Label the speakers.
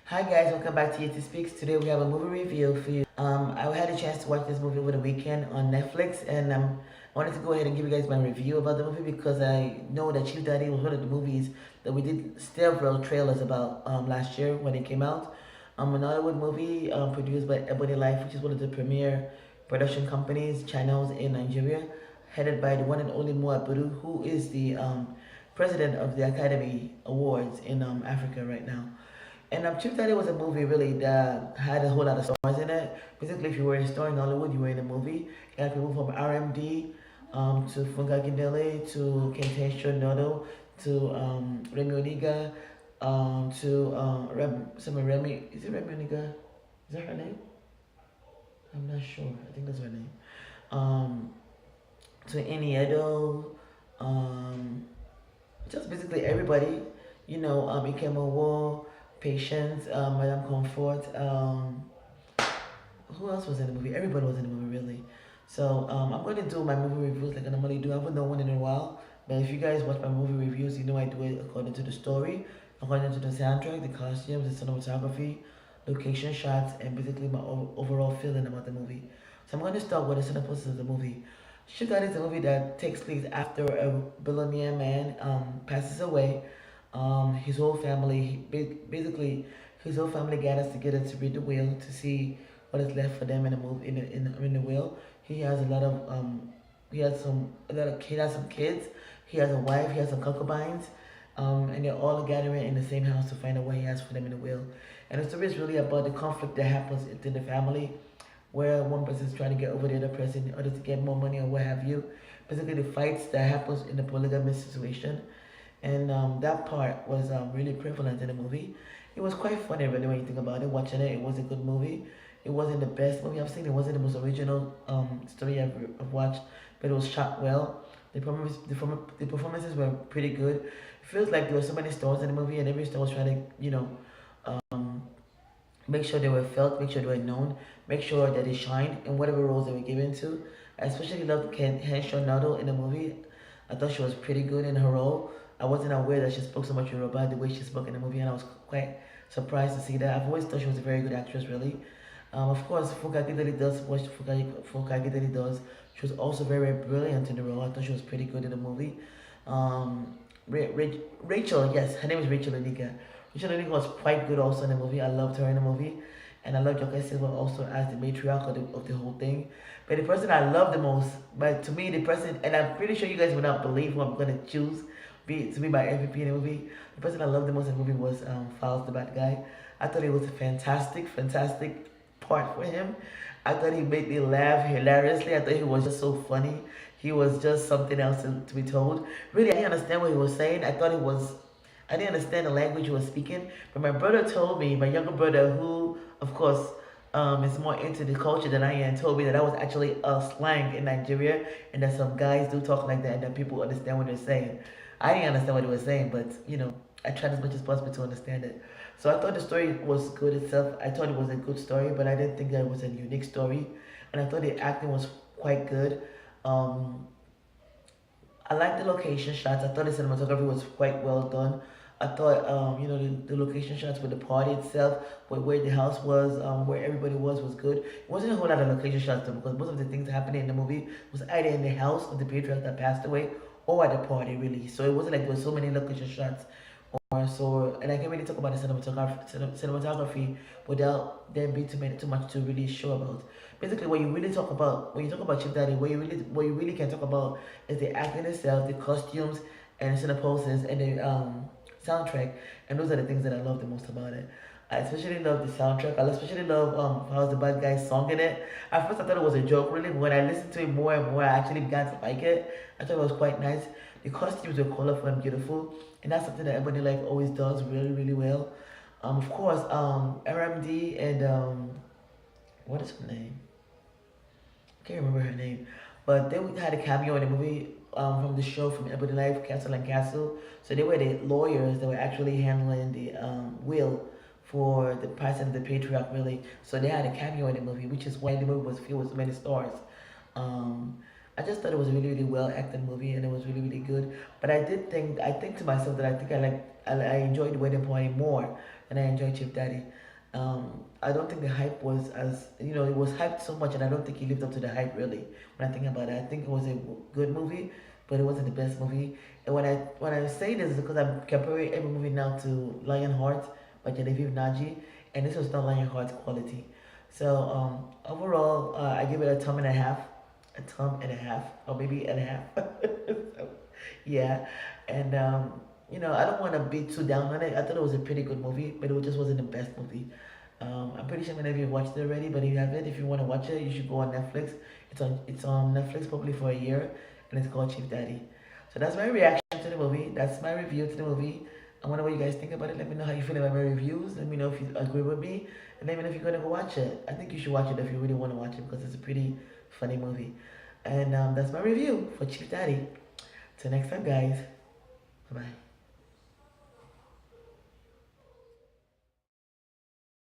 Speaker 1: Hi guys, welcome back to Yeti Speaks. Today we have a movie review for you. I had a chance to watch this movie over the weekend on Netflix, and I wanted to go ahead and give you guys my review about the movie because I know that Chief Daddy was one of the movies that we did several trailers about last year when it came out. A Nollywood movie produced by Ebony Life, which is one of the premier production companies, channels in Nigeria, headed by the one and only Moa Budu, who is the president of the Academy Awards in Africa right now. And Chief Daddy was a movie really that had a whole lot of stars in it. Basically, if you were a star in Hollywood, you were in a movie. You had people from RMD to Funke Akindele to Kentesho Nodo to Remy Oniga to Remy. Is it Remy Oniga? Is that her name? I'm not sure. I think that's her name. Um, to Edo, um, just basically everybody, Ikemo War, Patience, Madame Comfort, who else was in the movie? Everybody was in the movie, really. So I'm going to do my movie reviews like I normally do. I haven't done one in a while, but if you guys watch my movie reviews, you know I do it according to the story, according to the soundtrack, the costumes, the cinematography, location shots, and basically my overall feeling about the movie. So I'm going to start with the synopsis of the movie. Sugar is a movie that takes place after a billionaire man passes away. His whole family, basically, his whole family gathers together to read the will to see what is left for them in the movie in the will. He has a lot of he has some kids. He has a wife. He has some concubines. And they're all gathering in the same house to find out what he has for them in the will. And the story is really about the conflict that happens within the family where one person is trying to get over the other person in order to get more money or what have you. Basically, the fights that happens in the polygamous situation, and that part was really prevalent in the movie. It was quite funny, really, when you think about it. Watching it, it was a good movie. It wasn't the best movie I've seen. It wasn't the most original story I've watched, but it was shot well. The performances were pretty good. It feels like there were so many stars in the movie, and every star was trying to, make sure they were felt, make sure they were known, make sure that they shined in whatever roles they were given to. I especially loved Henshaw Nado in the movie. I thought she was pretty good in her role. I wasn't aware that she spoke so much Yoruba the way she spoke in the movie, and I was quite surprised to see that. I've always thought she was a very good actress, really. Of course, Funke Akindele does what Funke Akindele does. She was also very brilliant in the role. I thought she was pretty good in the movie. Rachel, yes, her name is Rachel Oniga. Rachel Oniga was quite good also in the movie. I loved her in the movie. And I loved Joker Silva also as the matriarch of the whole thing. But the person I love the most, but to me, the person, and I'm pretty sure you guys will not believe who I'm going to choose to be my MVP in the movie. The person I loved the most in the movie was Fowles, the bad guy. I thought it was a fantastic part for him. I thought he made me laugh hilariously. I thought he was just so funny. He was just something else to be told. Really, I didn't understand what he was saying. I didn't understand the language he was speaking. But my brother told me, my younger brother, who, of course, is more into the culture than I am, told me that that was actually a slang in Nigeria and that some guys do talk like that and that people understand what they're saying. I didn't understand what he was saying, but, I tried as much as possible to understand it. So I thought the story was good itself. I thought it was a good story, but I didn't think that it was a unique story. And I thought the acting was quite good. Um, I liked the location shots. I thought the cinematography was quite well done. I thought, the location shots with the party itself, where the house was, where everybody was good. It wasn't a whole lot of location shots though, because most of the things happening in the movie was either in the house of the patriarch that passed away or at the party, really. So it wasn't like there was so many location shots or so, and I can't really talk about the cinematography without there being too much to really show about. Basically, what you really talk about when you talk about Chief Daddy, what you really can talk about is the acting itself, the costumes, and the cinemaposes, and the soundtrack, and those are the things that I love the most about it. I especially love the soundtrack. I especially love How's the Bad Guy song in it. At first I thought it was a joke really, but when I listened to it more and more I actually began to like it. I thought it was quite nice. The costumes were colorful and beautiful, and that's something that Ebony Life always does really well. Of course, RMD and what is her name? I can't remember her name, but they had a cameo in the movie from the show from Ebony Life, Castle and Castle. So they were the lawyers that were actually handling the will for the person of the patriarch, really. So they had a cameo in the movie, which is why the movie was filled with so many stars. Um, I just thought it was a really well acted movie and it was really good. But I think to myself that I think I like I enjoyed the wedding party more than I enjoyed Chief Daddy. I don't think the hype was as it was hyped so much, and I don't think he lived up to the hype really. When I think about it, I think it was a good movie, but it wasn't the best movie. And when I say this is because I'm comparing every movie now to Lionheart by Genevieve Naji, and this was not Lionheart's quality. So overall, I give it a thumb and a half, or maybe and a half. So, yeah, and I don't want to be too down on it. I thought it was a pretty good movie, but it just wasn't the best movie. I'm pretty sure many of you watched it already, but if you haven't, if you want to watch it, you should go on Netflix. It's on Netflix probably for a year, and it's called Chief Daddy. So that's my reaction to the movie. That's my review to the movie. I wonder what you guys think about it. Let me know how you feel about my reviews. Let me know if you agree with me, and let me know if you're gonna go watch it. I think you should watch it if you really want to watch it because it's a pretty funny movie. And that's my review for Chief Daddy. Till next time, guys. Bye bye.